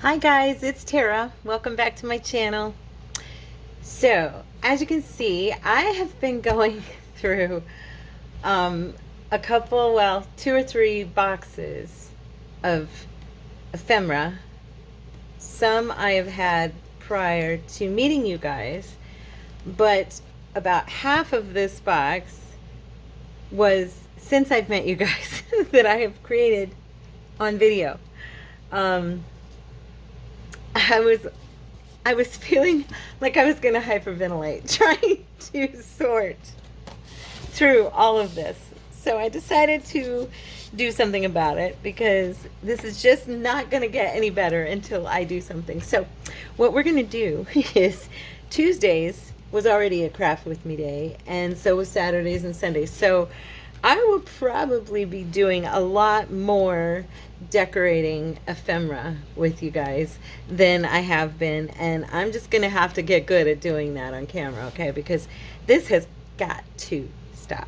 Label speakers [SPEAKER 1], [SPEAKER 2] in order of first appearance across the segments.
[SPEAKER 1] Hi guys, it's Tara. Welcome back to my channel. So, as you can see, I have been going through a couple, well, 2 or 3 boxes of ephemera. Some I have had prior to meeting you guys, but about half of this box was since I've met you guys that I have created on video. I was feeling like I was going to hyperventilate trying to sort through all of this. So I decided to do something about it because this is just not going to get any better until I do something. So what we're going to do is Tuesdays was already a craft with me day, and so was Saturdays and Sundays. So I will probably be doing a lot more decorating ephemera with you guys than I have been, and I'm just gonna have to get good at doing that on camera, okay? Because this has got to stop.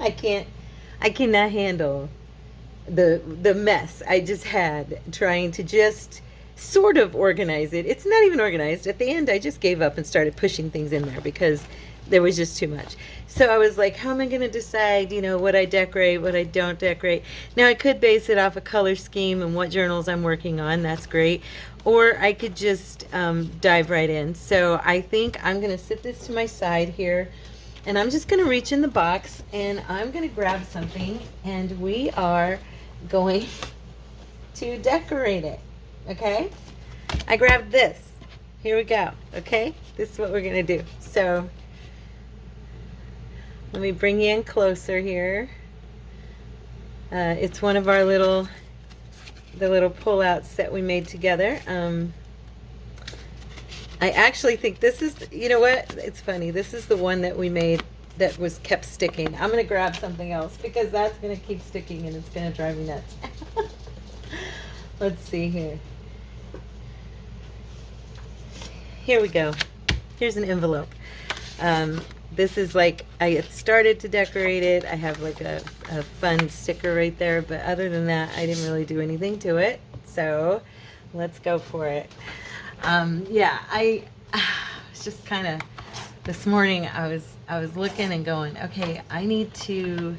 [SPEAKER 1] I cannot handle the mess I just had trying to just sort of organize it. It's not even organized. At the end, I just gave up and started pushing things in there because there was just too much. So I was like, how am I going to decide, what I decorate, what I don't decorate? Now, I could base it off a color scheme and what journals I'm working on. That's great. Or I could just dive right in. So I think I'm going to sit this to my side here, and I'm just going to reach in the box, and I'm going to grab something, and we are going to decorate it, okay? I grabbed this. Here we go, okay? This is what we're going to do. So let me bring you in closer here. It's one of our the little pull-outs that we made together. I actually think this is, you know what? It's funny. This is the one that we made that was kept sticking. I'm going to grab something else because that's going to keep sticking and it's going to drive me nuts. Let's see here. Here we go. Here's an envelope. This is like, I had started to decorate it. I have like a fun sticker right there, but other than that, I didn't really do anything to it. So let's go for it. Yeah, I was just kind of, this morning I was looking and going, okay, I need to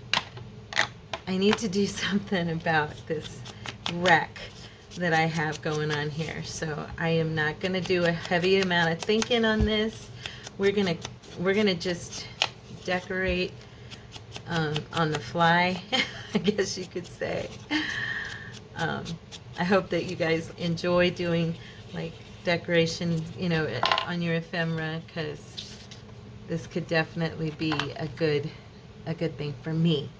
[SPEAKER 1] do something about this wreck that I have going on here. So I am not going to do a heavy amount of thinking on this. We're gonna just decorate on the fly, I guess you could say. I hope that you guys enjoy doing like decoration, on your ephemera, because this could definitely be a good thing for me,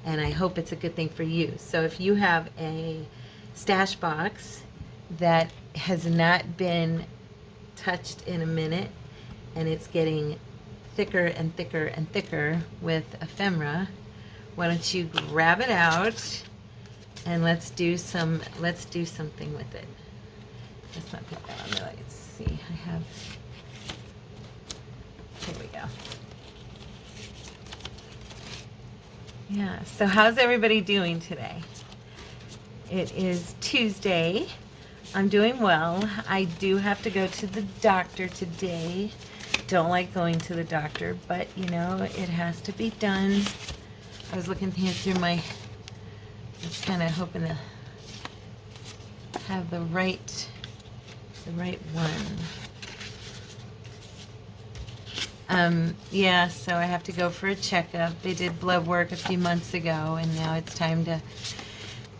[SPEAKER 1] and I hope it's a good thing for you. So if you have a stash box that has not been touched in a minute and it's getting thicker and thicker and thicker with ephemera, why don't you grab it out and let's do something with it. Let's not put that on there. Let's see. Here we go. Yeah, so how's everybody doing today? It is Tuesday. I'm doing well. I do have to go to the doctor today. Don't like going to the doctor, but it has to be done. I was looking here through just kind of hoping to have the right one. Yeah, so I have to go for a checkup. They did blood work a few months ago, and now it's time to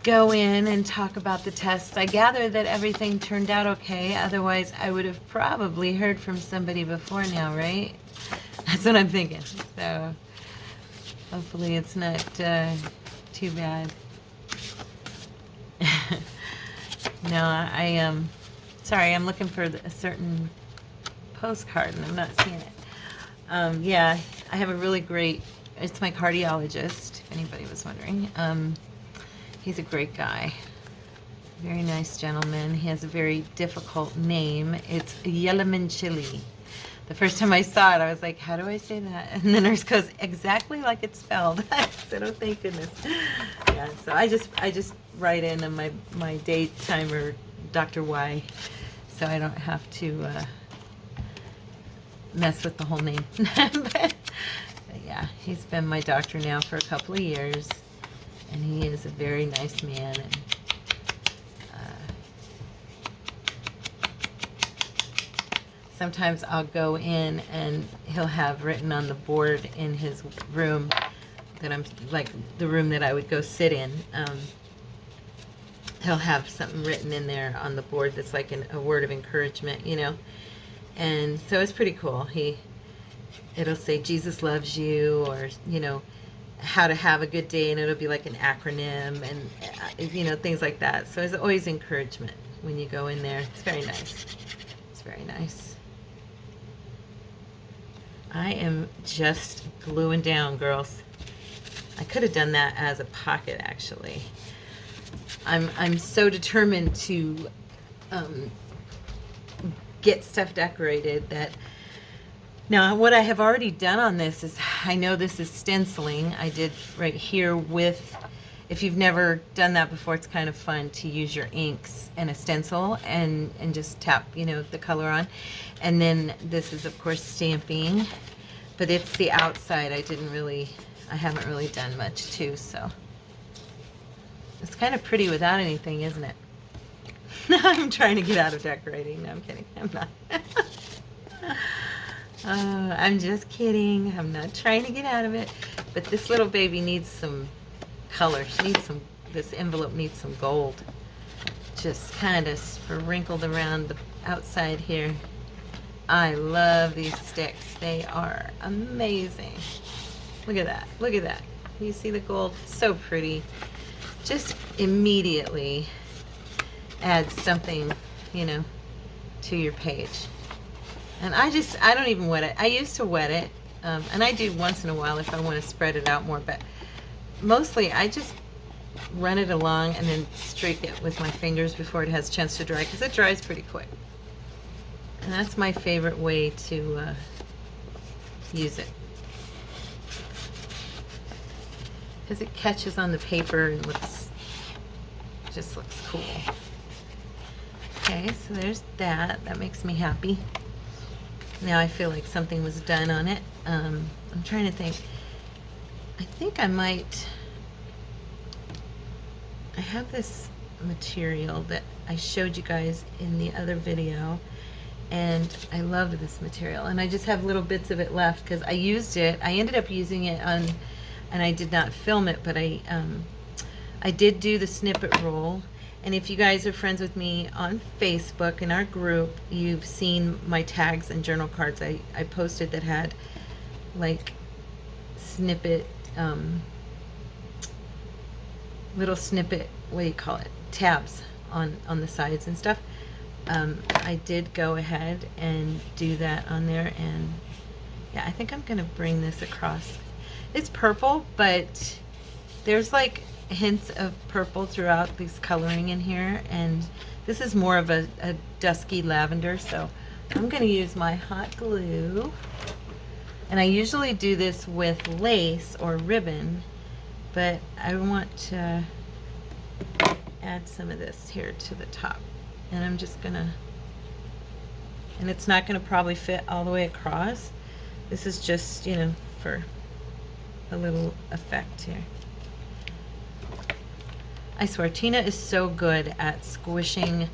[SPEAKER 1] go in and talk about the tests. I gather that everything turned out okay. Otherwise, I would have probably heard from somebody before now, right? That's what I'm thinking. So hopefully it's not too bad. No, I am sorry. I'm looking for a certain postcard and I'm not seeing it. Yeah, I have a really great. It's my cardiologist, if anybody was wondering. He's a great guy. Very nice gentleman. He has a very difficult name. It's Yellowman. The first time I saw it, I was like, how do I say that? And the nurse goes, exactly like it's spelled. I said, oh, thank goodness. Yeah, so I just write in on my date timer Dr. Y, so I don't have to mess with the whole name. But yeah, he's been my doctor now for a couple of years, and he is a very nice man. And sometimes I'll go in and he'll have written on the board in his room that I'm, like the room that I would go sit in, he'll have something written in there on the board that's like a word of encouragement, you know. And so it's pretty cool. It'll say Jesus loves you, or, you know, how to have a good day, and it'll be like an acronym, and you know, things like that. So it's always encouragement when you go in there. It's very nice. It's very nice. I am just gluing down, girls. I could have done that as a pocket, actually. I'm so determined to get stuff decorated that now what I have already done on this is, I know this is stenciling. I did right here with, if you've never done that before, it's kind of fun to use your inks and a stencil and just tap, you know, the color on. And then this is of course stamping, but it's the outside. I haven't really done much too, so it's kind of pretty without anything, isn't it? I'm trying to get out of decorating. No, I'm kidding. I'm not. I'm just kidding. I'm not trying to get out of it. But this little baby needs some color. She needs some, this envelope needs some gold. Just kind of sprinkled around the outside here. I love these sticks. They are amazing. Look at that. Look at that. You see the gold? So pretty. Just immediately add something, you know, to your page. And I don't even wet it. I used to wet it, and I do once in a while if I want to spread it out more, but mostly I just run it along and then streak it with my fingers before it has a chance to dry, because it dries pretty quick. And that's my favorite way to use it, because it catches on the paper and just looks cool. Okay, so there's that. That makes me happy. Now I feel like something was done on it. I'm trying to think. I think I have this material that I showed you guys in the other video, and I love this material, and I just have little bits of it left because I used it. I ended up using it on, and I did not film it, but I did do the snippet roll. And if you guys are friends with me on Facebook in our group, you've seen my tags and journal cards I posted that had like snippet, little snippet, what do you call it, tabs on the sides and stuff. I did go ahead and do that on there, and yeah, I think I'm gonna bring this across. It's purple, but there's like hints of purple throughout this coloring in here, and this is more of a dusky lavender, so I'm going to use my hot glue, and I usually do this with lace or ribbon, but I want to add some of this here to the top, and I'm just gonna, and it's not going to probably fit all the way across. This is just, you know, for a little effect here. I swear, Tina is so good at squishing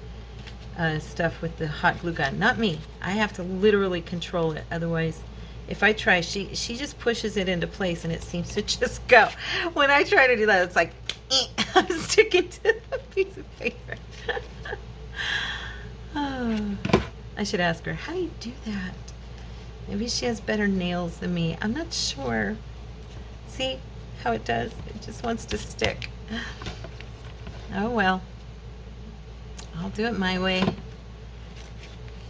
[SPEAKER 1] stuff with the hot glue gun. Not me. I have to literally control it. Otherwise, if I try, she just pushes it into place and it seems to just go. When I try to do that, it's like, I'm sticking to the piece of paper. Oh, I should ask her, how do you do that? Maybe she has better nails than me. I'm not sure. See how it does? It just wants to stick. Oh well, I'll do it my way.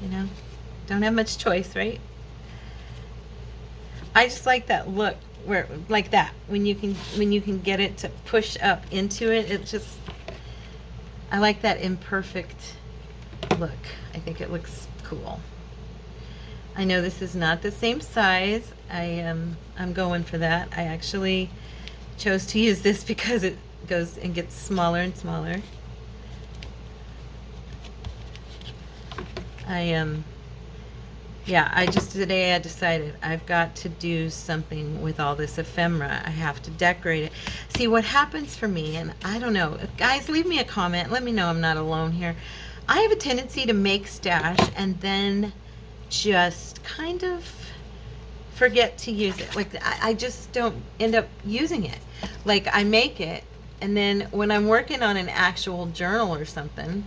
[SPEAKER 1] You know, don't have much choice, right? I just like that look, where like that, when you can get it to push up into it. It just, I like that imperfect look. I think it looks cool. I know this is not the same size. I'm going for that. I actually chose to use this because it goes and gets smaller and smaller. Yeah, today I decided I've got to do something with all this ephemera. I have to decorate it. See what happens for me, and I don't know. Guys, leave me a comment. Let me know I'm not alone here. I have a tendency to make stash and then just kind of forget to use it. Like I just don't end up using it. Like I make it, and then when I'm working on an actual journal or something,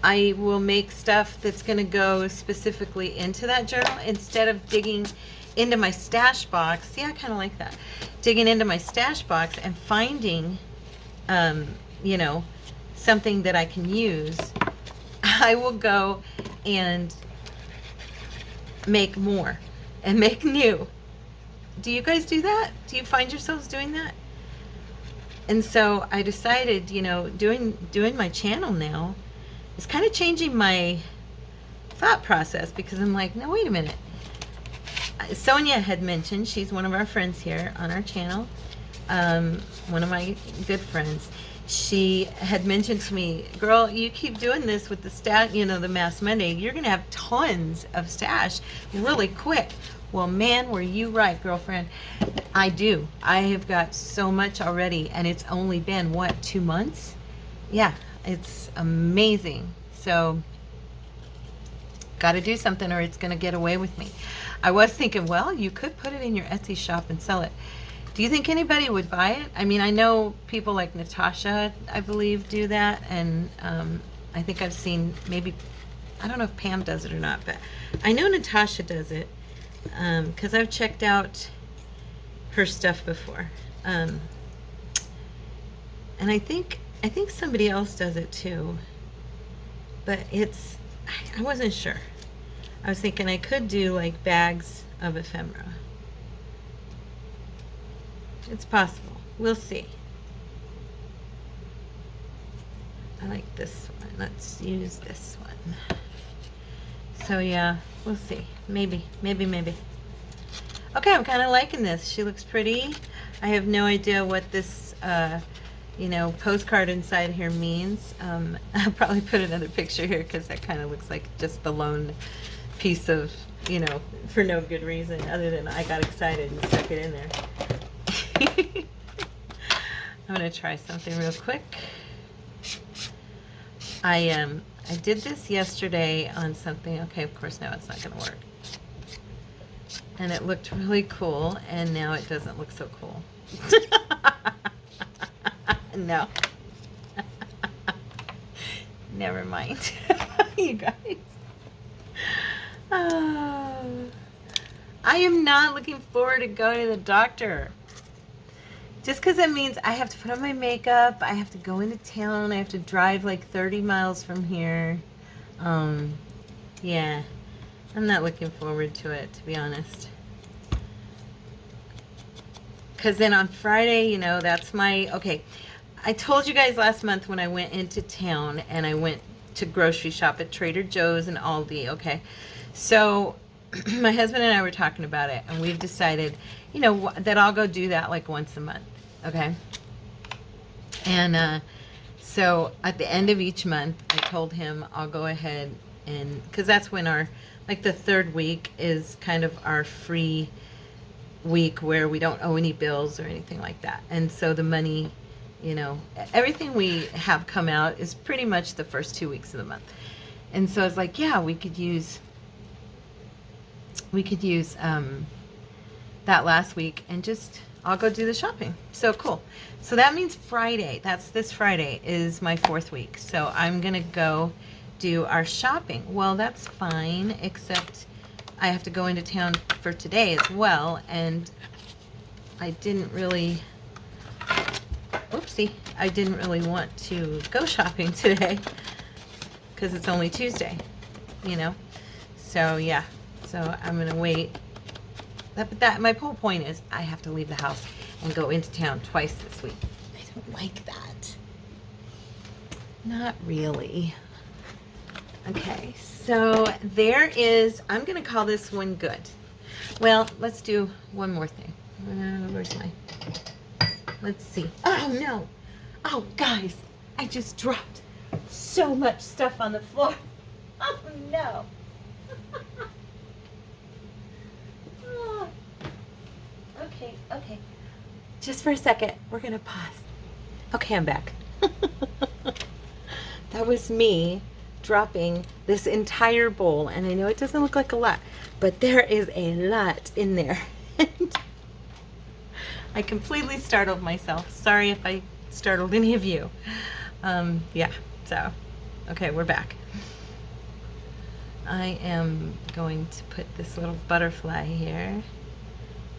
[SPEAKER 1] I will make stuff that's going to go specifically into that journal instead of digging into my stash box. See, I kind of like that. Digging into my stash box and finding, you know, something that I can use. I will go and make more and make new. Do you guys do that? Do you find yourselves doing that? And so I decided, you know, doing my channel now, it's kind of changing my thought process, because I'm like, no, wait a minute. Sonia had mentioned, she's one of our friends here on our channel, one of my good friends. She had mentioned to me, girl, you keep doing this with the stash, you know, the Mass Monday, you're going to have tons of stash really quick. Well, man, were you right, girlfriend. I do. I have got so much already, and it's only been, what, 2 months? Yeah. It's amazing. So, got to do something or it's going to get away with me. I was thinking, well, you could put it in your Etsy shop and sell it. Do you think anybody would buy it? I mean, I know people like Natasha, I believe, do that. And I think I've seen maybe, I don't know if Pam does it or not, but I know Natasha does it because I've checked out her stuff before. And I think somebody else does it too, but I wasn't sure. I was thinking I could do like bags of ephemera. It's possible. We'll see. I like this one. Let's use this one. So yeah, we'll see. Maybe. Okay, I'm kind of liking this. She looks pretty. I have no idea what this you know, postcard inside here means. I'll probably put another picture here because that kind of looks like just the lone piece of, you know, for no good reason other than I got excited and stuck it in there. I'm going to try something real quick. I did this yesterday on something. Okay, of course now it's not going to work. And it looked really cool, and now it doesn't look so cool. No. Never mind. You guys. I am not looking forward to going to the doctor. Just because it means I have to put on my makeup, I have to go into town, I have to drive like 30 miles from here. Yeah. I'm not looking forward to it, to be honest. Because then on Friday, you know, that's my, okay, I told you guys last month when I went into town and I went to grocery shop at Trader Joe's and Aldi, okay? So my husband and I were talking about it, and we've decided, you know, that I'll go do that like once a month, okay? And so at the end of each month, I told him I'll go ahead and, because that's when our, like the third week is kind of our free week where we don't owe any bills or anything like that. And so the money, you know, everything we have come out is pretty much the first 2 weeks of the month. And so I was like, yeah, we could use that last week and just, I'll go do the shopping. So cool. So that means Friday, that's this Friday, is my 4th week. So I'm going to go do our shopping. Well, that's fine, except I have to go into town for today as well. And I didn't really, oopsie, I didn't really want to go shopping today because it's only Tuesday, you know? So yeah, so I'm going to wait. But my whole point is I have to leave the house and go into town twice this week. I don't like that. Not really. Okay, so there is, I'm going to call this one good. Well, let's do one more thing. Where's my, let's see. Oh no. Oh guys, I just dropped so much stuff on the floor. Oh no. Oh. Okay, okay. Just for a second, we're gonna pause. Okay, I'm back. That was me dropping this entire bowl, and I know it doesn't look like a lot, but there is a lot in there. I completely startled myself. Sorry if I startled any of you. Yeah, so, okay, we're back. I am going to put this little butterfly here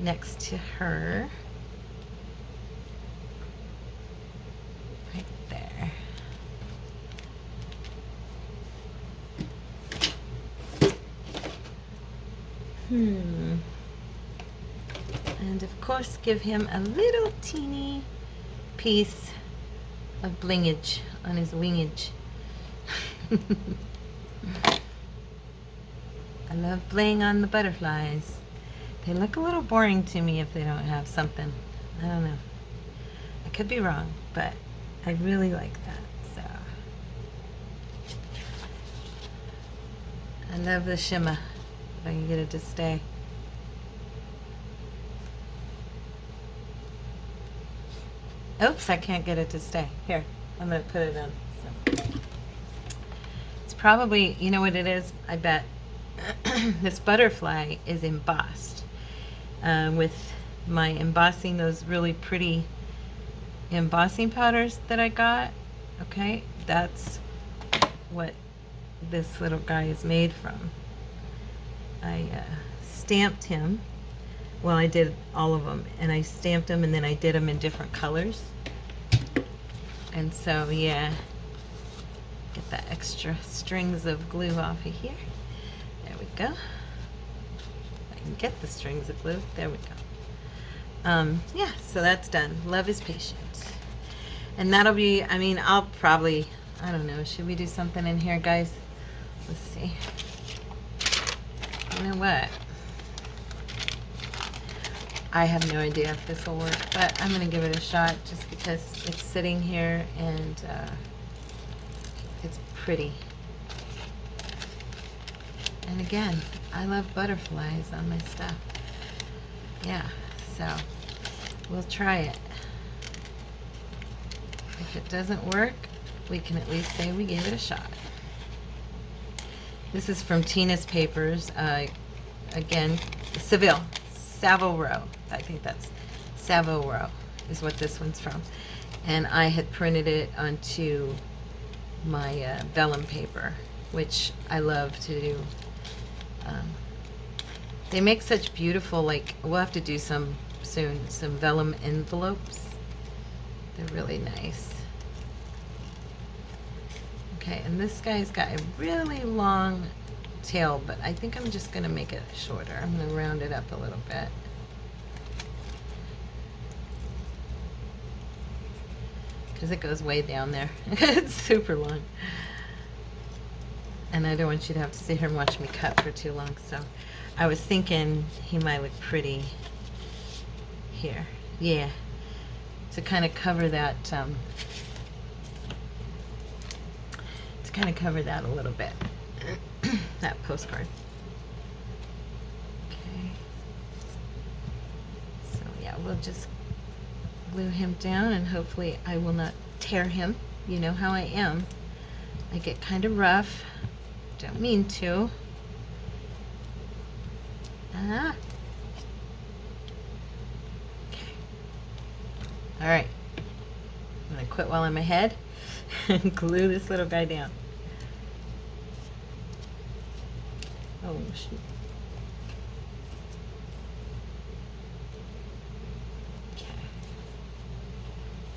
[SPEAKER 1] next to her. Right there. And of course give him a little teeny piece of blingage on his wingage. I love bling on the butterflies. They look a little boring to me if they don't have something. I don't know. I could be wrong, but I really like that. So I love the shimmer. If I can get it to stay. Oops, I can't get it to stay. Here, I'm going to put it in. So. It's probably, you know what it is? I bet this butterfly is embossed with my embossing, those really pretty embossing powders that I got. Okay, that's what this little guy is made from. I stamped him. Well, I did all of them, and I stamped them, and then I did them in different colors. And so, yeah, get the extra strings of glue off of here. There we go. I can get the strings of glue. There we go. Yeah, so that's done. Love is patient. And that'll be, I mean, I'll probably, I don't know, should we do something in here, guys? Let's see. You know what? I have no idea if this will work, but I'm going to give it a shot just because it's sitting here and it's pretty. And again, I love butterflies on my stuff. Yeah, so we'll try it. If it doesn't work, we can at least say we gave it a shot. This is from Tina's Papers. Again, Savile Row. I think that's Savile Row is what this one's from. And I had printed it onto my vellum paper, which I love to do. They make such beautiful, like, we'll have to do some soon, some vellum envelopes. They're really nice. Okay, and this guy's got a really long tail, but I think I'm just going to make it shorter. I'm going to round it up a little bit. Because it goes way down there. It's super long. And I don't want you to have to sit here and watch me cut for too long, so I was thinking he might look pretty here. Yeah. To kind of cover that, a little bit. That postcard. Okay. So yeah, we'll just glue him down and hopefully I will not tear him. You know how I am. I get kind of rough. Don't mean to. Okay. All right. I'm gonna quit while I'm ahead and glue this little guy down. Oh shoot. Okay.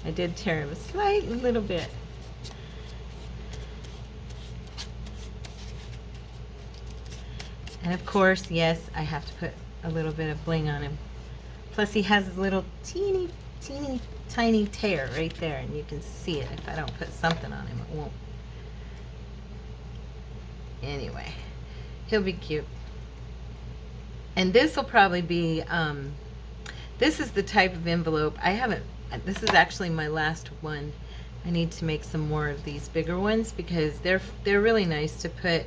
[SPEAKER 1] I did tear him a slight little bit. And of course, yes, I have to put a little bit of bling on him. Plus he has his little teeny tiny tear right there, and you can see it. If I don't put something on him, it won't. Anyway, he'll be cute. And this will probably be, this is the type of envelope. This is actually my last one. I need to make some more of these bigger ones because they're really nice to put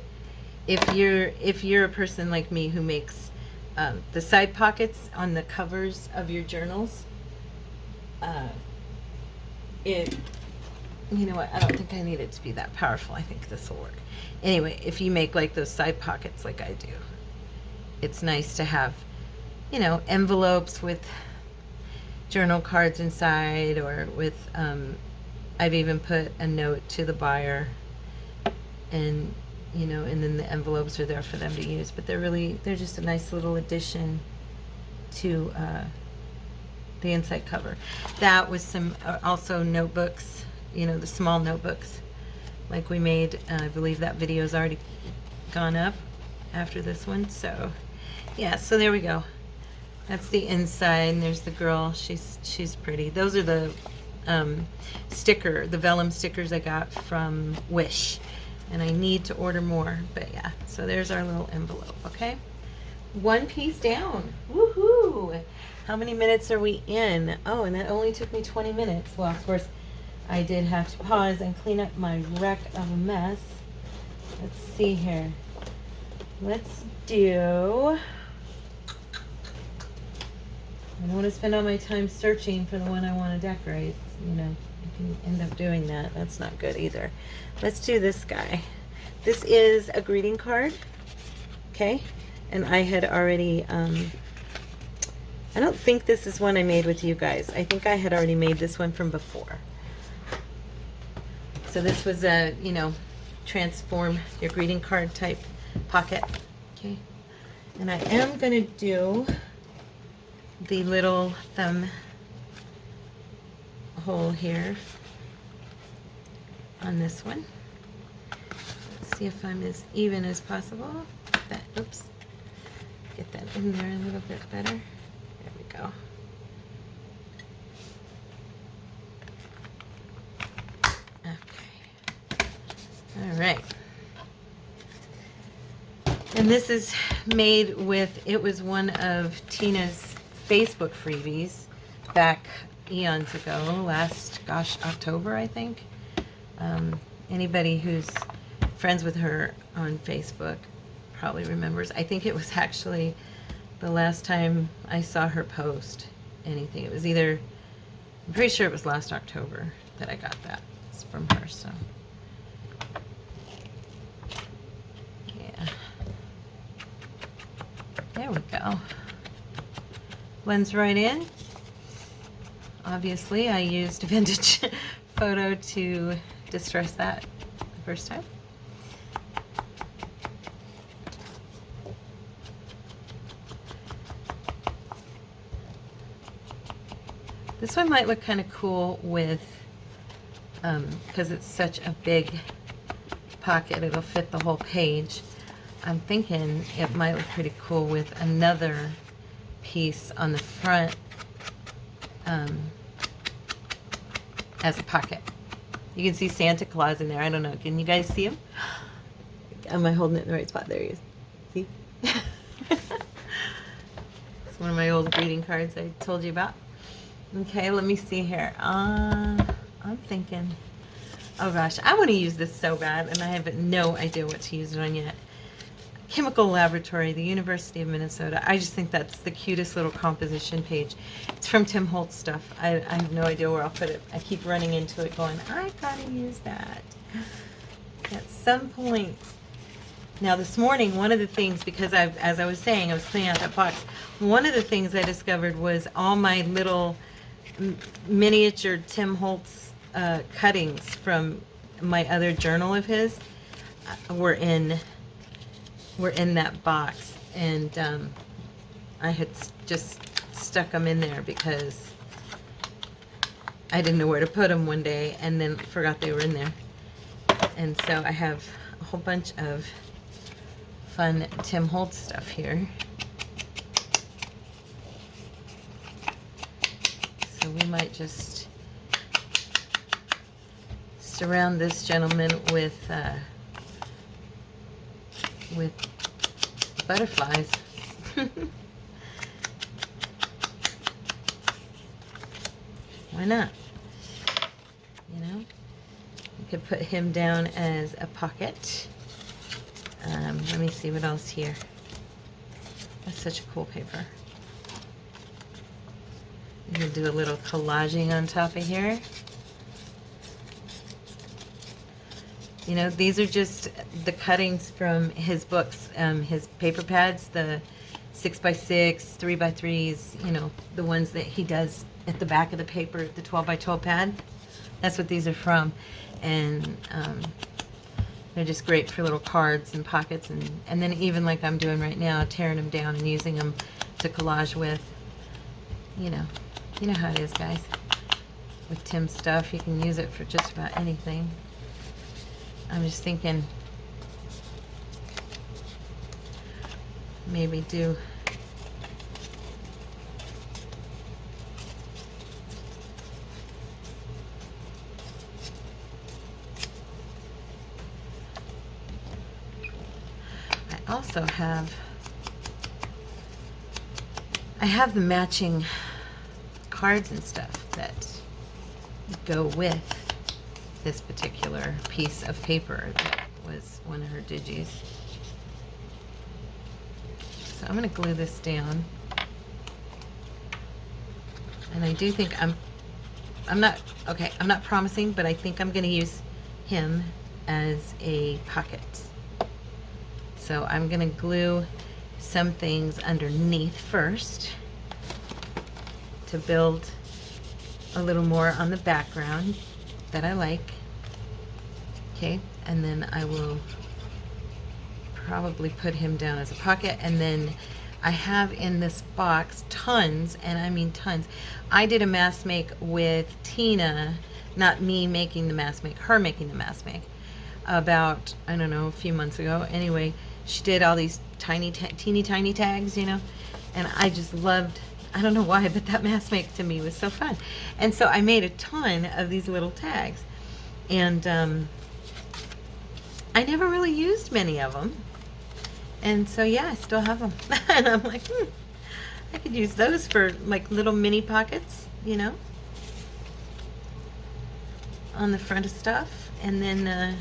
[SPEAKER 1] if you're a person like me who makes the side pockets on the covers of your journals, it, you know what, I don't think I need it to be that powerful. I think this will work. Anyway, if you make like those side pockets like I do, it's nice to have, you know, envelopes with journal cards inside, or with, I've even put a note to the buyer, and, you know, and then the envelopes are there for them to use. But they're just a nice little addition to the inside cover. That was some also notebooks, you know, the small notebooks like we made. I believe that video's already gone up after this one. So yeah, so there we go. That's the inside, and there's the girl. She's pretty. Those are the the vellum stickers I got from Wish, and I need to order more. But yeah, so there's our little envelope. Okay, one piece down. Woohoo! How many minutes are we in? Oh, and that only took me 20 minutes. Well, of course, I did have to pause and clean up my wreck of a mess. Let's see here. Let's do... I don't want to spend all my time searching for the one I want to decorate. You know, I can end up doing that. That's not good either. Let's do this guy. This is a greeting card. Okay. And I had already, I don't think this is one I made with you guys. I think I had already made this one from before. So this was a, you know, transform your greeting card type pocket. Okay. And I am going to do the little thumb hole here on this one. Let's see if I'm as even as possible. That, oops, get that in there a little bit better. There we go. Okay. All right. And this is made with, it was one of Tina's Facebook freebies back eons ago, last, gosh, October, I think. Anybody who's friends with her on Facebook probably remembers. I think it was actually the last time I saw her post anything. It was either, I'm pretty sure it was last October that I got that. It's from her, so. Yeah. There we go. Blends right in. Obviously, I used vintage photo to distress that the first time. This one might look kind of cool with, because it's such a big pocket, it'll fit the whole page. I'm thinking it might look pretty cool with another piece on the front as a pocket. You can see Santa Claus in there. I don't know. Can you guys see him? Am I holding it in the right spot? There he is. See? It's one of my old greeting cards I told you about. Okay, let me see here. I'm thinking, oh gosh, I want to use this so bad, and I have no idea what to use it on yet. Chemical Laboratory, the University of Minnesota. I just think that's the cutest little composition page. It's from Tim Holtz stuff. I have no idea where I'll put it. I keep running into it going, I gotta use that at some point. Now this morning, one of the things, because as I was saying, I was cleaning out that box, one of the things I discovered was all my little miniature Tim Holtz cuttings from my other journal of his were in that box, and I had just stuck them in there because I didn't know where to put them one day, and then forgot they were in there. And so I have a whole bunch of fun Tim Holtz stuff here. So we might just surround this gentleman with butterflies. Why not? You know, you could put him down as a pocket. Let me see what else here. That's such a cool paper. You can do a little collaging on top of here. You know, these are just the cuttings from his books, his paper pads, the 6x6, 3x3s, you know, the ones that he does at the back of the paper, the 12x12 pad. That's what these are from. And they're just great for little cards and pockets, and then even like I'm doing right now, tearing them down and using them to collage with. You know how it is, guys. With Tim's stuff, you can use it for just about anything. I'm just thinking maybe do I have the matching cards and stuff that go with this particular piece of paper that was one of her digis. So I'm going to glue this down. And I do think I'm not promising, but I think I'm going to use him as a pocket. So I'm going to glue some things underneath first to build a little more on the background that I like. Okay, and then I will probably put him down as a pocket, and then I have in this box tons, and I mean tons. I did a mask make with Tina, not me making the mask make, her making the mask make, about, I don't know, a few months ago. Anyway, she did all these teeny tiny tags, you know, and I just loved, I don't know why, but that mask make to me was so fun. And so I made a ton of these little tags, and I never really used many of them. And so yeah, I still have them. And I'm like, I could use those for like little mini pockets, you know, on the front of stuff. And then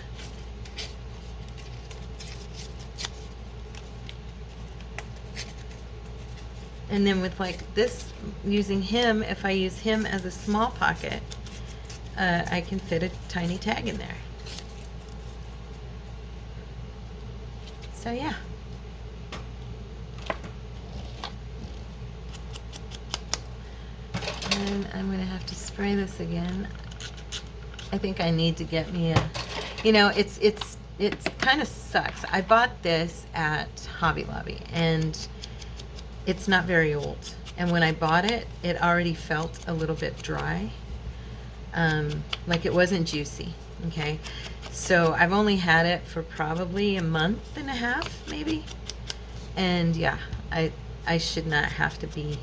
[SPEAKER 1] with like this, using him, if I use him as a small pocket, I can fit a tiny tag in there. So yeah. And I'm going to have to spray this again. I think I need to get me a, you know, it's kind of sucks. I bought this at Hobby Lobby, and it's not very old. And when I bought it, it already felt a little bit dry. Like it wasn't juicy, okay? So I've only had it for probably a month and a half, maybe. And yeah, I should not have to be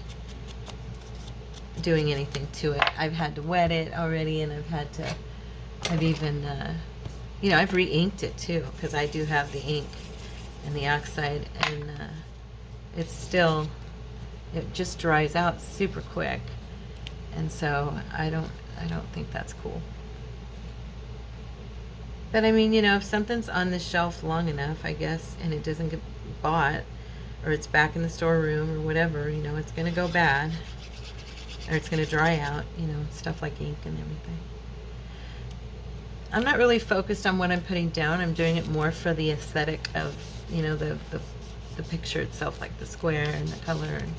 [SPEAKER 1] doing anything to it. I've had to wet it already, and I've even, you know, I've re-inked it too, because I do have the ink and the oxide, and it's still, it just dries out super quick. And so I don't think that's cool. But I mean, you know, if something's on the shelf long enough, I guess, and it doesn't get bought, or it's back in the storeroom or whatever, you know, it's going to go bad, or it's going to dry out, you know, stuff like ink and everything. I'm not really focused on what I'm putting down. I'm doing it more for the aesthetic of, you know, the picture itself, like the square and the color, and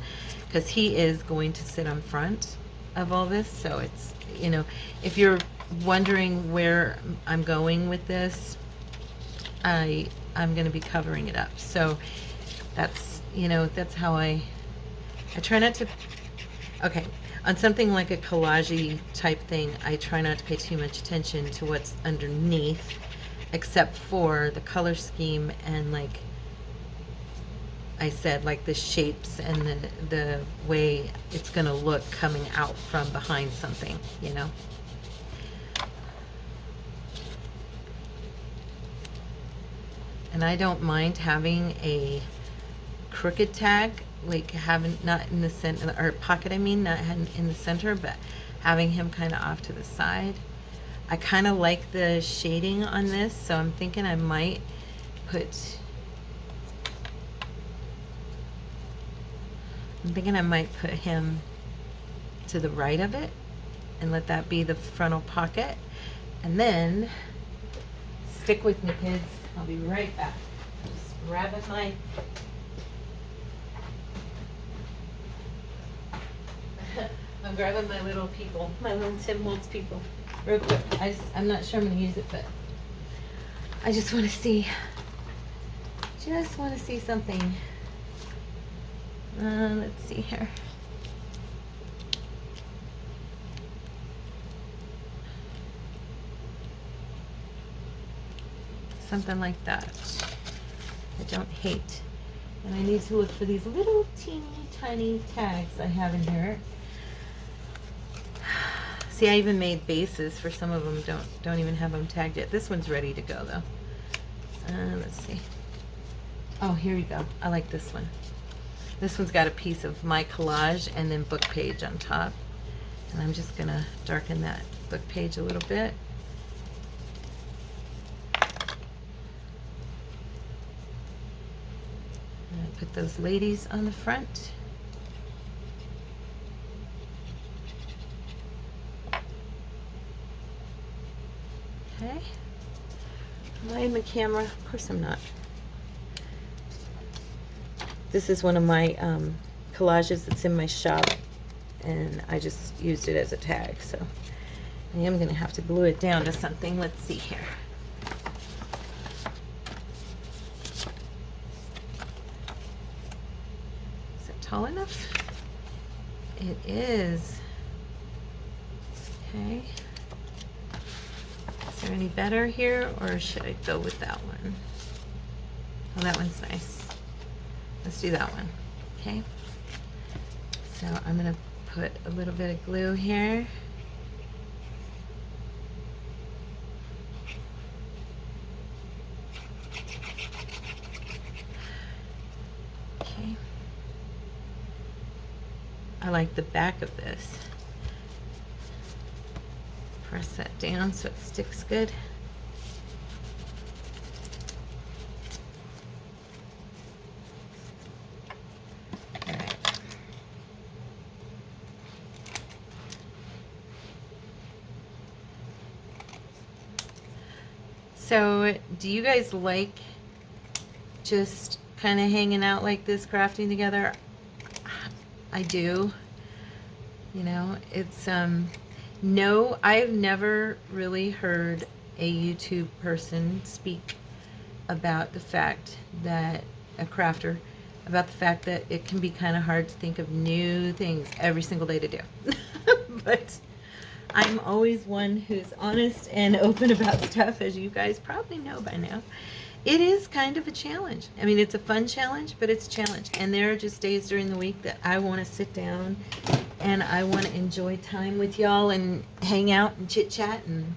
[SPEAKER 1] because he is going to sit on front of all this. So it's, you know, if you're wondering where I'm going with this, I'm going to be covering it up. So that's, you know, that's how I try not to, okay, on something like a collage-y type thing, I try not to pay too much attention to what's underneath, except for the color scheme and, like I said, like the shapes and the way it's going to look coming out from behind something, you know. And I don't mind having a crooked tag, like having not in the center, or pocket, I mean, not in the center, but having him kind of off to the side. I kind of like the shading on this, so I'm thinking I might put I'm thinking I might put him to the right of it and let that be the frontal pocket. And then, stick with me, kids. I'll be right back. Just grabbing my I'm grabbing my little people, my little Tim Holtz people, real quick. I'm not sure I'm going to use it, but I just want to see something. Let's see here. Something like that. I don't hate. And I need to look for these little teeny tiny tags I have in here. See, I even made bases for some of them. Don't even have them tagged yet. This one's ready to go though. Let's see. Oh, here you go. I like this one. This one's got a piece of my collage and then book page on top. And I'm just gonna darken that book page a little bit. And I put those ladies on the front. Okay. Am I in the camera? Of course I'm not. This is one of my collages that's in my shop, and I just used it as a tag, so I am going to have to glue it down to something. Let's see here. Is it tall enough? It is. Okay. Is there any better here, or should I go with that one? Oh, that one's nice. Let's do that one. Okay. So I'm going to put a little bit of glue here. Okay. I like the back of this. Press that down so it sticks good. All right. So, do you guys like just kind of hanging out like this, crafting together? I do. You know, it's no, I've never really heard a YouTube person speak about the fact that a crafter, about the fact that it can be kind of hard to think of new things every single day to do. But I'm always one who's honest and open about stuff, as you guys probably know by now. It is kind of a challenge. I mean, it's a fun challenge, but it's a challenge. And there are just days during the week that I want to sit down and I want to enjoy time with y'all and hang out and chit chat and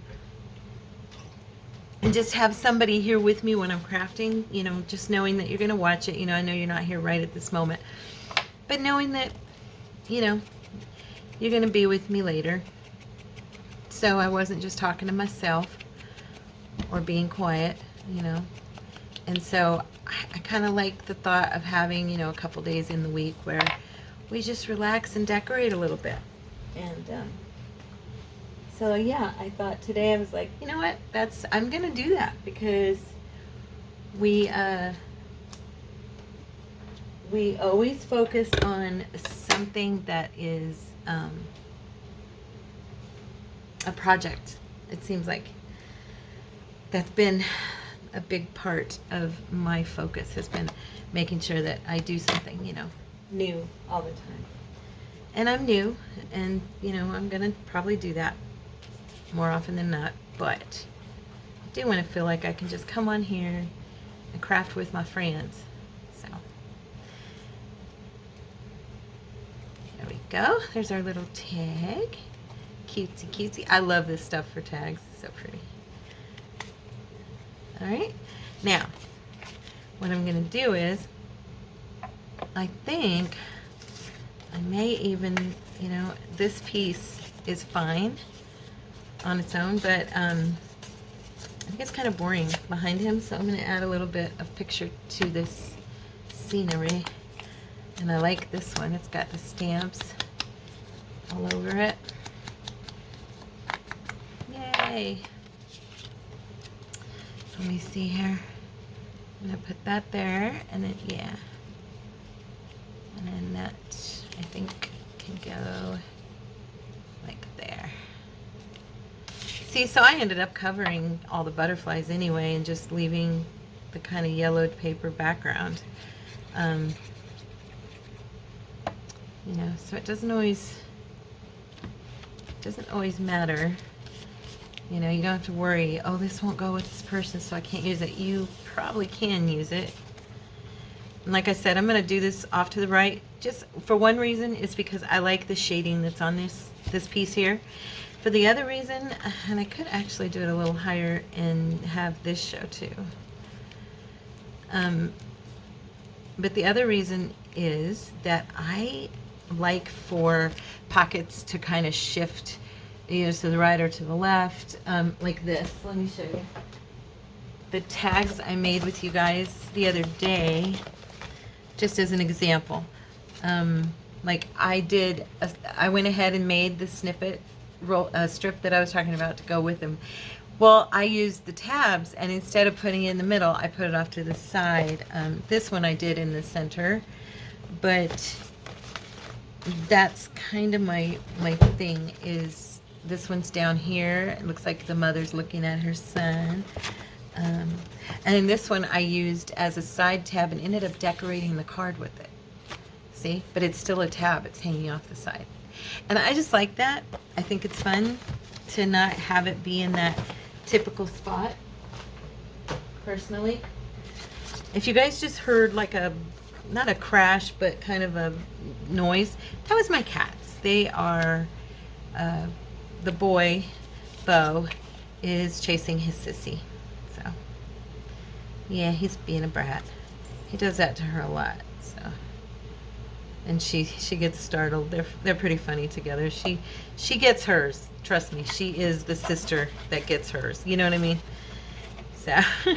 [SPEAKER 1] just have somebody here with me when I'm crafting, you know, just knowing that you're going to watch it. You know, I know you're not here right at this moment, but knowing that, you know, you're going to be with me later. So I wasn't just talking to myself or being quiet, you know. And so I kind of like the thought of having, you know, a couple days in the week where we just relax and decorate a little bit. And so yeah, I thought today I was like, you know what, I'm gonna do that, because we always focus on something that is a project. It seems like that's been a big part of my focus, has been making sure that I do something, you know, new all the time. And I'm new, and you know, I'm gonna probably do that more often than not, but I do want to feel like I can just come on here and craft with my friends. So there we go. There's our little tag. Cutesy cutesy. I love this stuff for tags. It's so pretty. Alright, now what I'm going to do is, I think I may even, you know, this piece is fine on its own, but I think it's kind of boring behind him, so I'm going to add a little bit of picture to this scenery. And I like this one. It's got the stamps all over it. Yay! So let me see here. I'm gonna put that there, and then yeah, and then that I think can go like there. See, so I ended up covering all the butterflies anyway, and just leaving the kind of yellowed paper background. You know, so it doesn't always matter. You know, you don't have to worry, oh, this won't go with this person, so I can't use it. You probably can use it. And like I said, I'm going to do this off to the right just for one reason, is because I like the shading that's on this piece here. For the other reason, and I could actually do it a little higher and have this show too. But the other reason is that I like for pockets to kind of shift either to the right or to the left, like this. Let me show you. The tags I made with you guys the other day, just as an example. Like I went ahead and made the snippet strip that I was talking about to go with them. Well, I used the tabs, and instead of putting it in the middle, I put it off to the side. This one I did in the center, but that's kind of my thing. Is this one's down here. It looks like the mother's looking at her son. And in this one I used as a side tab and ended up decorating the card with it. See? But it's still a tab. It's hanging off the side. And I just like that. I think it's fun to not have it be in that typical spot, personally. If you guys just heard like not a crash, but kind of a noise, that was my cats. They are, the boy, Bo, is chasing his sissy. So, yeah, he's being a brat. He does that to her a lot, so. And she gets startled. They're pretty funny together. She gets hers. Trust me, she is the sister that gets hers. You know what I mean? So, so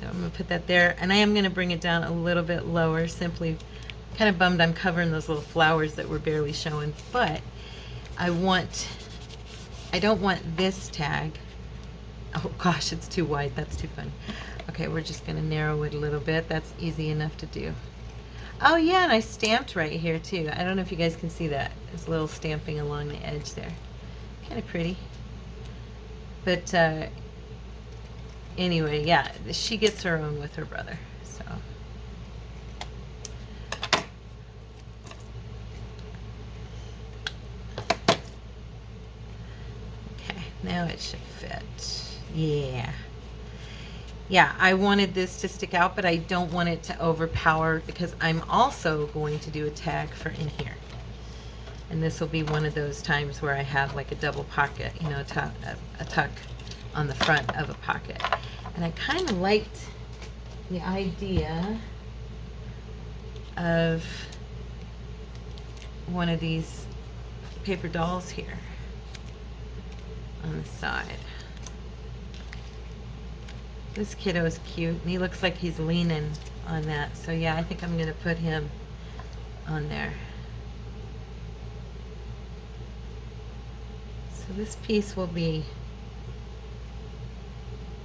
[SPEAKER 1] I'm gonna put that there, and I am gonna bring it down a little bit lower. Simply, kind of bummed I'm covering those little flowers that were barely showing, but I don't want this tag. Oh gosh, it's too wide. That's too funny. Okay, we're just gonna narrow it a little bit. That's easy enough to do. Oh yeah, and I stamped right here too. I don't know if you guys can see that. It's a little stamping along the edge there. Kind of pretty. But anyway, yeah, she gets her own with her brother. So. Okay, now it should fit. Yeah. Yeah, I wanted this to stick out, but I don't want it to overpower because I'm also going to do a tag for in here. And this will be one of those times where I have like a double pocket, you know, a tuck on the front of a pocket. And I kind of liked the idea of one of these paper dolls here on the side. This kiddo is cute, and he looks like he's leaning on that. So yeah, I think I'm going to put him on there. So this piece will be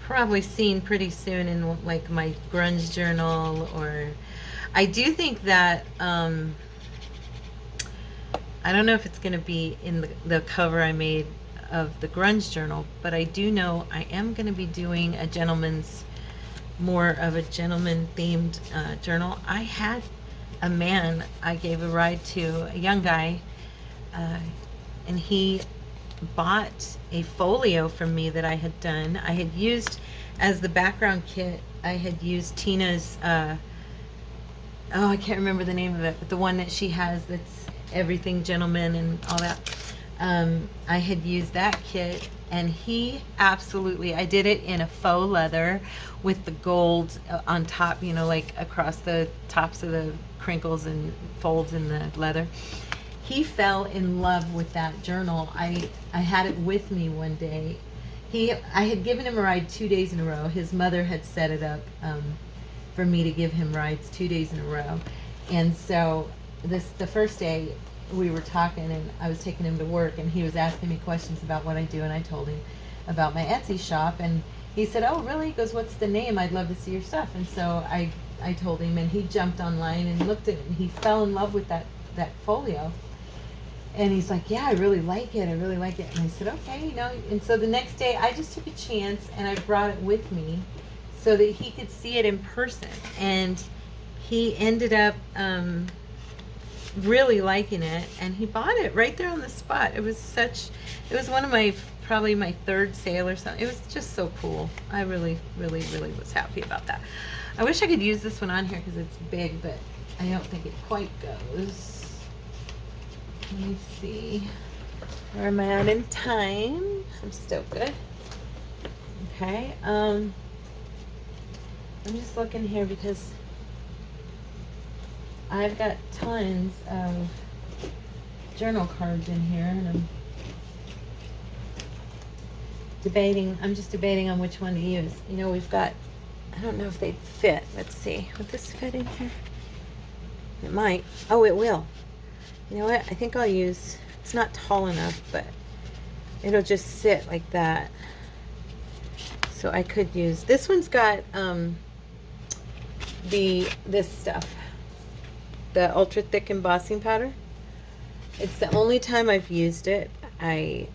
[SPEAKER 1] probably seen pretty soon in like my grunge journal, or I do think that I don't know if it's going to be in the cover I made of the grunge journal, but I do know I am going to be doing more of a gentleman themed journal. I had a man I gave a ride to, a young guy, and he bought a folio from me that I had done. I had used as the background kit, I had used Tina's I can't remember the name of it, but the one that she has that's everything gentleman and all that. I had used that kit, and he absolutely, I did it in a faux leather with the gold on top, you know, like across the tops of the crinkles and folds in the leather. He fell in love with that journal. I had it with me one day. I had given him a ride 2 days in a row. His mother had set it up for me to give him rides 2 days in a row. And so the first day we were talking, and I was taking him to work, and he was asking me questions about what I do, and I told him about my Etsy shop, and he said, "Oh, really?" He goes, "What's the name? I'd love to see your stuff." And so I told him, and he jumped online and looked at it, and he fell in love with that folio. And he's like, "Yeah, I really like it. I really like it." And I said, "Okay, you know." And so the next day, I just took a chance, and I brought it with me so that he could see it in person. And he ended up really liking it, and he bought it right there on the spot. It was one of my, probably my third sale or something. It was just so cool. I really, really, really was happy about that. I wish I could use this one on here because it's big, but I don't think it quite goes. Let me see. Where am I at in time? I'm still good. Okay. I'm just looking here because I've got tons of journal cards in here, and I'm just debating on which one to use. You know, we've got, I don't know if they'd fit. Let's see. Would this fit in here? It might. Oh, it will. You know what? I think I'll use, it's not tall enough, but it'll just sit like that. So I could use, this one's got this stuff, the ultra thick embossing powder. It's the only time I've used it. I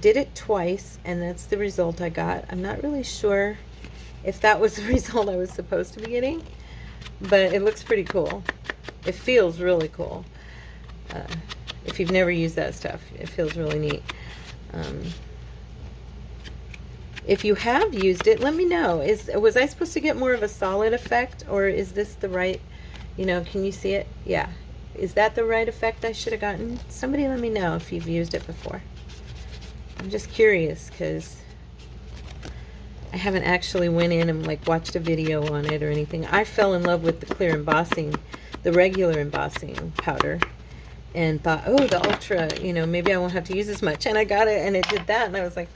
[SPEAKER 1] did it twice, and that's the result I got. I'm not really sure if that was the result I was supposed to be getting, but it looks pretty cool. It feels really cool. If you've never used that stuff, it feels really neat. If you have used it, let me know. Was I supposed to get more of a solid effect, or is this the right, you know, can you see it? Yeah. Is that the right effect I should have gotten? Somebody let me know if you've used it before. I'm just curious because I haven't actually went in and like watched a video on it or anything. I fell in love with the clear embossing, the regular embossing powder, and thought, oh, the ultra, you know, maybe I won't have to use as much. And I got it, and it did that, and I was like,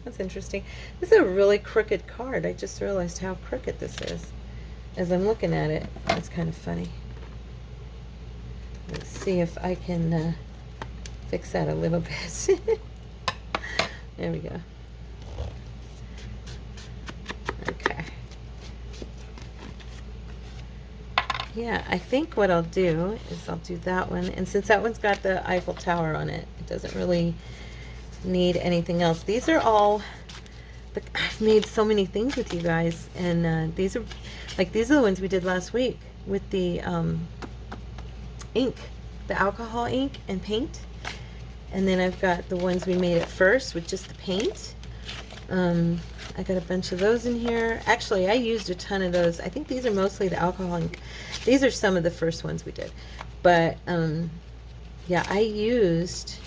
[SPEAKER 1] that's interesting. This is a really crooked card. I just realized how crooked this is as I'm looking at it. It's kind of funny. Let's see if I can fix that a little bit. There we go. Okay. Yeah, I think what I'll do is I'll do that one. And since that one's got the Eiffel Tower on it, it doesn't really need anything else. These are all, I've made so many things with you guys. And these are the ones we did last week with the ink, the alcohol ink and paint. And then I've got the ones we made at first with just the paint. I got a bunch of those in here. Actually, I used a ton of those. I think these are mostly the alcohol ink. These are some of the first ones we did. But yeah, I used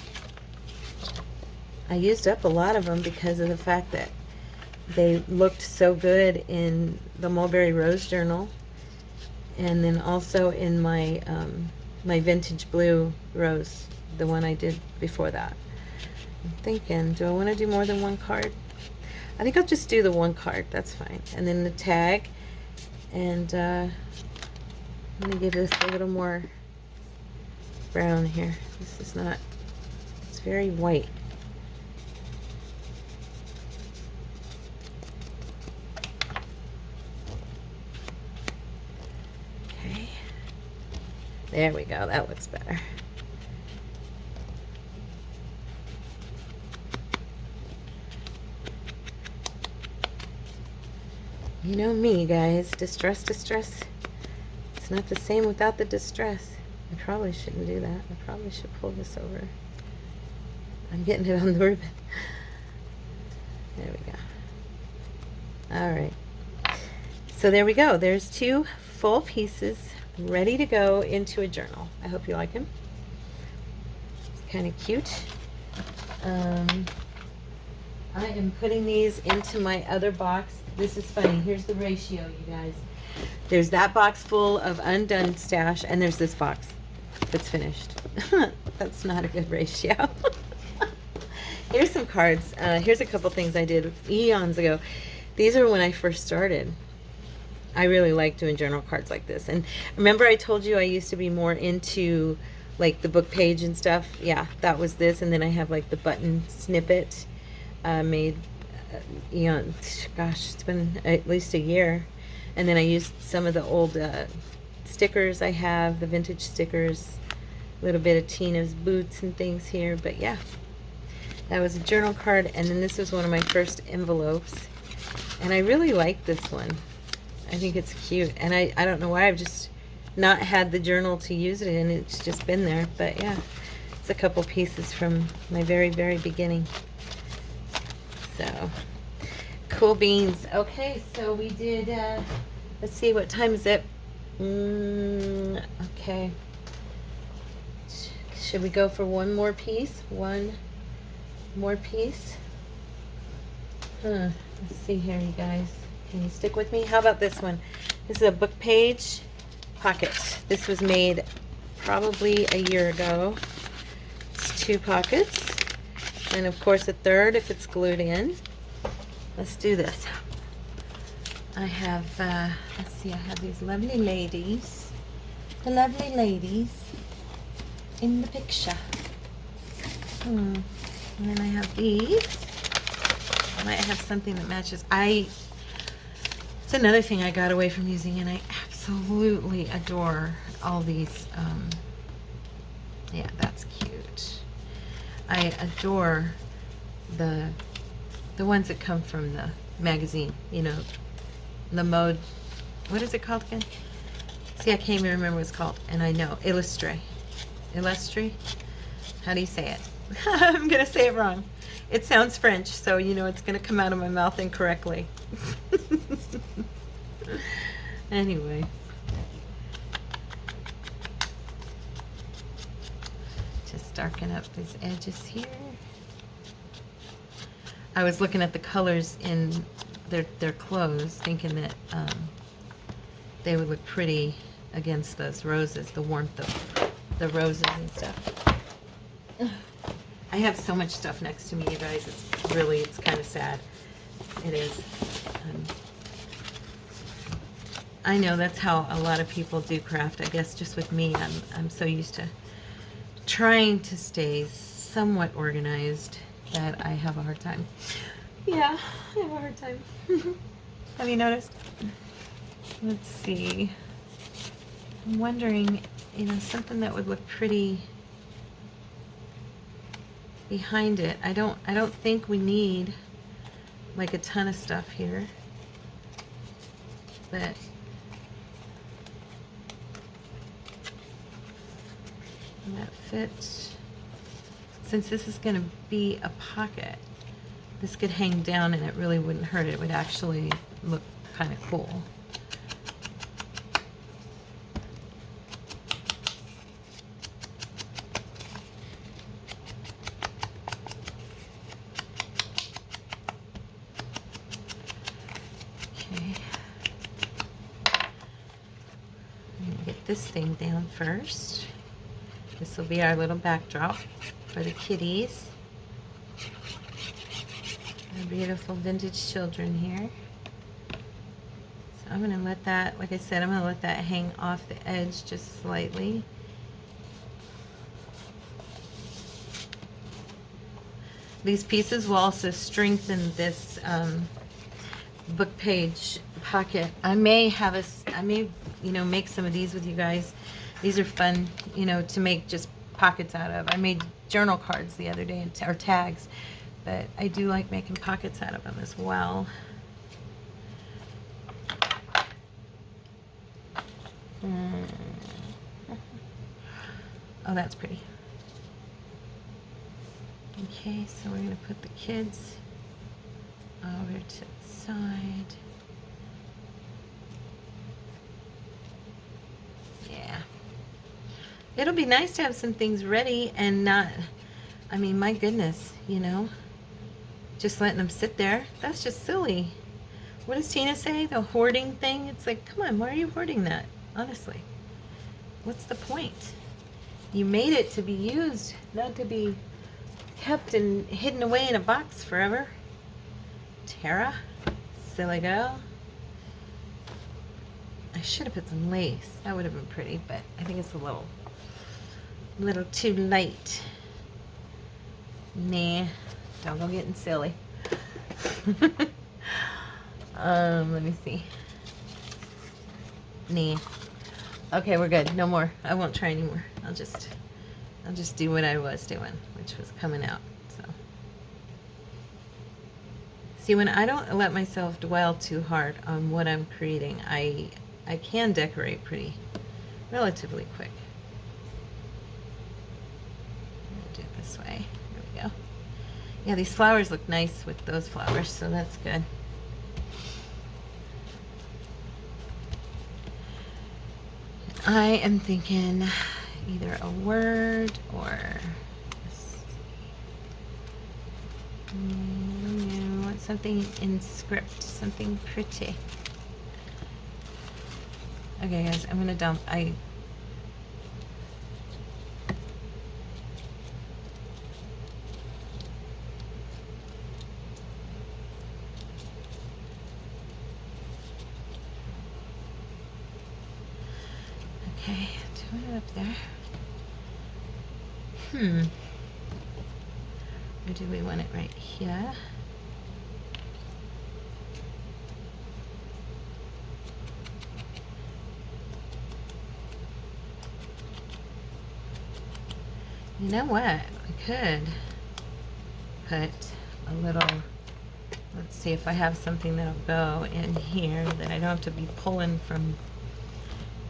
[SPEAKER 1] up a lot of them because of the fact that they looked so good in the Mulberry Rose journal, and then also in my my vintage blue rose, the one I did before that. I'm thinking, do I want to do more than one card? I think I'll just do the one card. That's fine. And then the tag. And I'm going to give this a little more brown here. This is not, it's very white. Okay. There we go. That looks better. You know me, guys. Distress. It's not the same without the distress. I probably shouldn't do that. I probably should pull this over. I'm getting it on the ribbon. There we go. All right. So there we go. There's 2 full pieces ready to go into a journal. I hope you like them. It's kind of cute. I am putting these into my other box. This is funny. Here's the ratio, you guys. There's that box full of undone stash, and there's this box that's finished. That's not a good ratio. Here's some cards. Here's a couple things I did eons ago. These are when I first started. I really like doing journal cards like this. And remember I told you I used to be more into like the book page and stuff? Yeah, that was this. And then I have like the button snippet made, you know, gosh, it's been at least a year. And then I used some of the old stickers I have, the vintage stickers, a little bit of Tina's boots and things here. But yeah, that was a journal card. And then this was one of my first envelopes. And I really like this one. I think it's cute. And I don't know why I've just not had the journal to use it in. It's just been there. But yeah, it's a couple pieces from my very, very beginning. So, cool beans. Okay, so we did, let's see, what time is it? Okay. Should we go for one more piece? One more piece? Let's see here, you guys. Can you stick with me? How about this one? This is a book page pocket. This was made probably a year ago. It's 2 pockets. And of course a third if it's glued in. Let's do this. I have, let's see, I have these lovely ladies. The lovely ladies in the picture. And then I have these. I might have something that matches. It's another thing I got away from using, and I absolutely adore all these. Yeah, that's cute. I adore the ones that come from the magazine, you know, the mode, what is it called again? See, I can't even remember what it's called, and I know, Illustre. How do you say it? I'm gonna say it wrong. It sounds French, so you know it's gonna come out of my mouth incorrectly. Anyway. Just darken up these edges here. I was looking at the colors in their clothes, thinking that they would look pretty against those roses, the warmth of the roses and stuff. I have so much stuff next to me, you guys. It's kind of sad. It is. I know that's how a lot of people do craft. I guess just with me, I'm so used to trying to stay somewhat organized that I have a hard time. Yeah, I have a hard time. Have you noticed? Let's see. I'm wondering, you know, something that would look pretty behind it. I don't think we need like a ton of stuff here, but that fits. Since this is going to be a pocket, this could hang down and it really wouldn't hurt. It would actually look kind of cool. Okay. I'm going to get this thing down first. This will be our little backdrop for the kitties. Our beautiful vintage children here. So I'm going to let that, like I said, I'm going to let that hang off the edge just slightly. These pieces will also strengthen this book page pocket. I may, you know, make some of these with you guys. These are fun, you know, to make just pockets out of. I made journal cards the other day, or tags, but I do like making pockets out of them as well. Oh, that's pretty. Okay, so we're going to put the kids over to the side. Yeah. It'll be nice to have some things ready and not, I mean, my goodness, you know, just letting them sit there. That's just silly. What does Tina say? The hoarding thing? It's like, come on, why are you hoarding that? Honestly. What's the point? You made it to be used, not to be kept and hidden away in a box forever. Tara, silly girl. I should have put some lace. That would have been pretty, but I think it's a little too light. Nah, don't go getting silly. Let me see. Nah. Okay, we're good. No more. I won't try anymore. I'll just do what I was doing, which was coming out. So, see, when I don't let myself dwell too hard on what I'm creating, I can decorate pretty relatively quick. I'm gonna do it this way. There we go. Yeah, these flowers look nice with those flowers, so that's good. I am thinking either a word or something in script, something pretty. Okay, guys, I'm gonna dump. Okay, doing it up there. Or do we want it right here? You know what? I could put a little, let's see if I have something that'll go in here that I don't have to be pulling from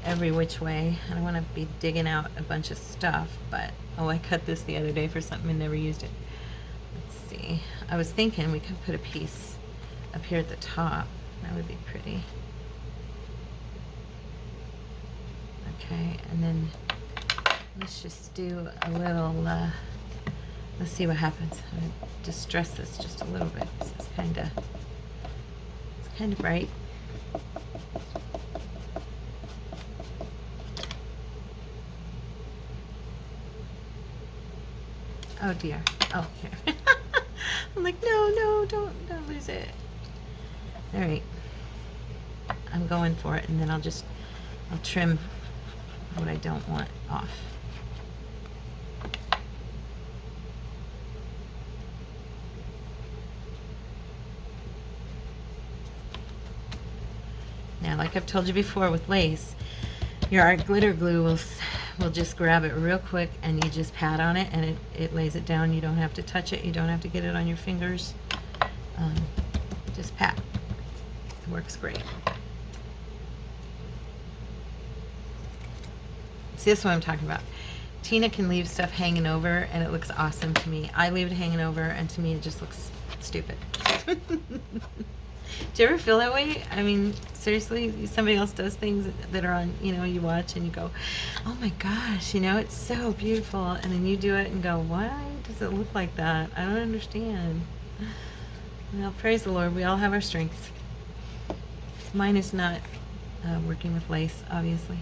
[SPEAKER 1] every which way. I don't want to be digging out a bunch of stuff, but oh, I cut this the other day for something and never used it. Let's see. I was thinking we could put a piece up here at the top. That would be pretty. Okay, and then let's just do a little, let's see what happens. I'm going to distress this just a little bit. It's kind of bright. Oh dear. Oh, here. I'm like, no, don't lose it. All right. I'm going for it, and then I'll trim what I don't want off. Now, like I've told you before with lace, your art glitter glue will just grab it real quick, and you just pat on it, and it lays it down. You don't have to touch it. You don't have to get it on your fingers. Just pat. It works great. See, this is what I'm talking about. Tina can leave stuff hanging over, and it looks awesome to me. I leave it hanging over, and to me it just looks stupid. Do you ever feel that way? I mean, seriously, somebody else does things that are on, you watch and you go, oh my gosh, it's so beautiful. And then you do it and go, why does it look like that? I don't understand. Well, praise the Lord. We all have our strengths. Mine is not working with lace, obviously.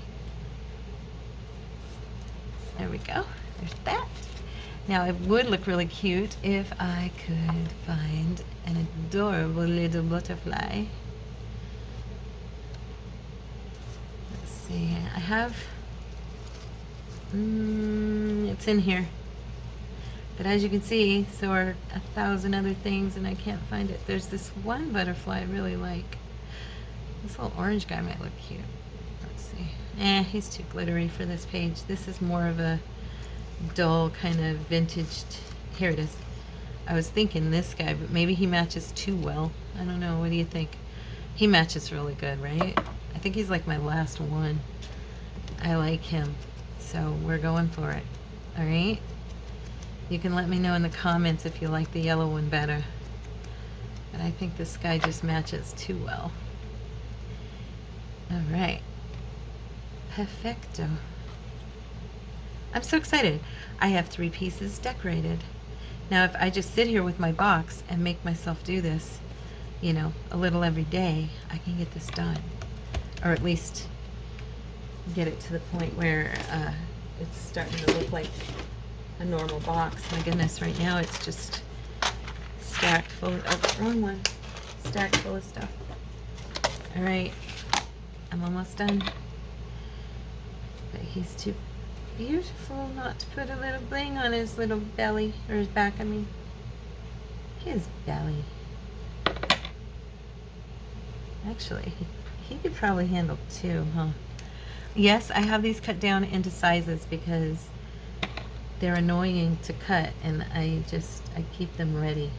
[SPEAKER 1] There we go. There's that. Now, it would look really cute if I could find an adorable little butterfly. Let's see. I have... it's in here. But as you can see, so are 1,000 other things, and I can't find it. There's this one butterfly I really like. This little orange guy might look cute. Let's see. He's too glittery for this page. This is more of a dull kind of vintaged. Here it is. I was thinking this guy, but maybe he matches too well. I don't know. What do you think? He matches really good, right? I think he's like my last one. I like him. So we're going for it. All right? You can let me know in the comments if you like the yellow one better. But I think this guy just matches too well. All right. Perfecto. I'm so excited. I have 3 pieces decorated. Now, if I just sit here with my box and make myself do this, a little every day, I can get this done. Or at least get it to the point where it's starting to look like a normal box. My goodness, right now it's just stacked full of, oh, wrong one. Stacked full of stuff. All right. I'm almost done. But he's too beautiful not to put a little bling on his little belly, or his back, I mean. His belly. Actually, he could probably handle 2, huh? Yes, I have these cut down into sizes because they're annoying to cut, and I keep them ready,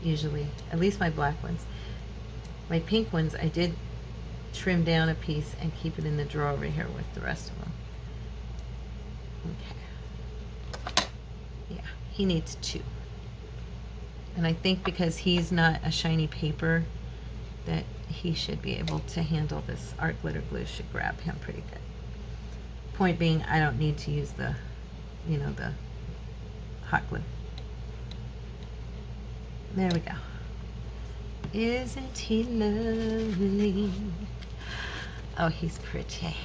[SPEAKER 1] usually. At least my black ones. My pink ones, I did trim down a piece and keep it in the drawer over here with the rest of them. Okay. Yeah, he needs 2. And I think because he's not a shiny paper, that he should be able to handle this. Art glitter glue should grab him pretty good. Point being, I don't need to use the, you know, the hot glue. There we go. Isn't he lovely? Oh, he's pretty.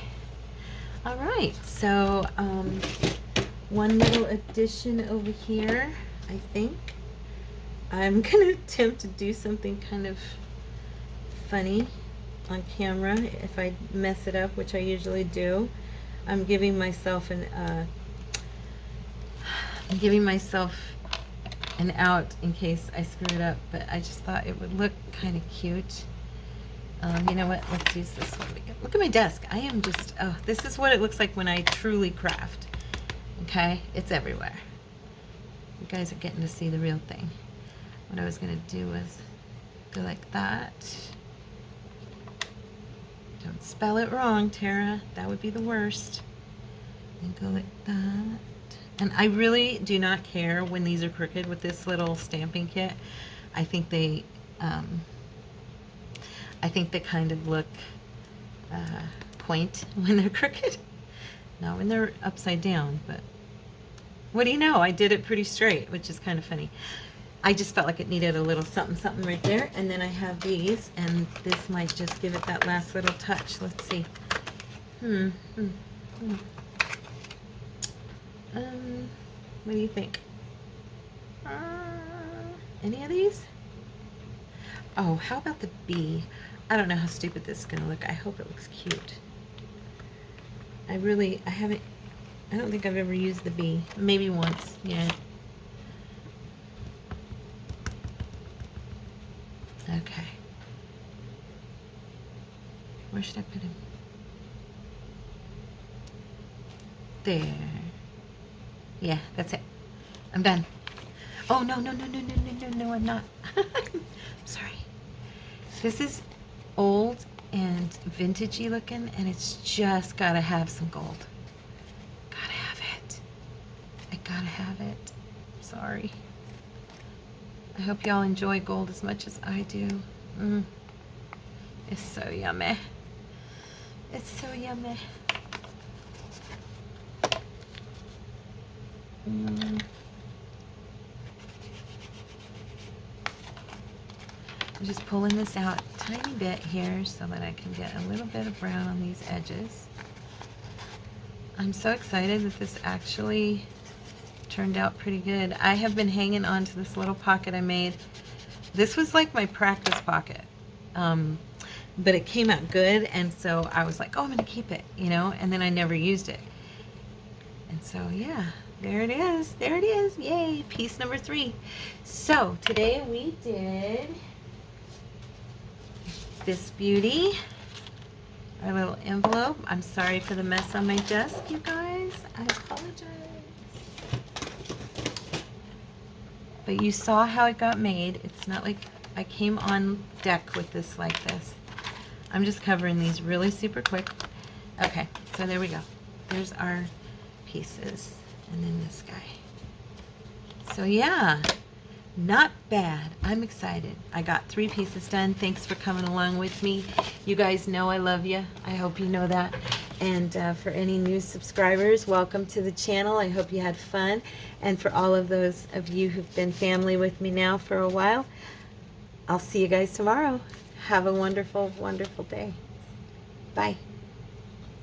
[SPEAKER 1] All right, so one little addition over here, I think. I'm gonna attempt to do something kind of funny on camera. If I mess it up, which I usually do, I'm giving myself an out in case I screw it up, but I just thought it would look kind of cute. You know what? Let's use this one. Look at my desk. I am just, oh, this is what it looks like when I truly craft. Okay? It's everywhere. You guys are getting to see the real thing. What I was going to do was go like that. Don't spell it wrong, Tara. That would be the worst. And go like that. And I really do not care when these are crooked with this little stamping kit. I think they kind of look quaint when they're crooked. Not when they're upside down, but what do you know? I did it pretty straight, which is kind of funny. I just felt like it needed a little something, something right there. And then I have these, and this might just give it that last little touch. Let's see. What do you think? Any of these? Oh, how about the bee? I don't know how stupid this is gonna look. I hope it looks cute. I don't think I've ever used the bee. Maybe once, yeah. Okay. Where should I put him? There. Yeah, that's it. I'm done. Oh, no, I'm not. I'm sorry. This is old and vintagey looking, and it's just gotta have some gold. Gotta have it. I gotta have it. Sorry. I hope y'all enjoy gold as much as I do. It's so yummy. It's so yummy. I'm just pulling this out a tiny bit here so that I can get a little bit of brown on these edges. I'm so excited that this actually turned out pretty good. I have been hanging on to this little pocket I made. This was like my practice pocket, but it came out good, and so I was like, oh, I'm gonna keep it, you know, and then I never used it. And so yeah, there it is. There it is. Yay, piece number 3. So today we did this beauty, our little envelope. I'm sorry for the mess on my desk, you guys. I apologize. But you saw how it got made. It's not like I came on deck with this like this. I'm just covering these really super quick. Okay, so there we go. There's our pieces. And then this guy. So yeah, not bad. I'm excited. I got 3 pieces done. Thanks for coming along with me. You guys know I love you. I hope you know that. And for any new subscribers, welcome to the channel. I hope you had fun. And for all of those of you who've been family with me now for a while, I'll see you guys tomorrow. Have a wonderful, wonderful day. Bye.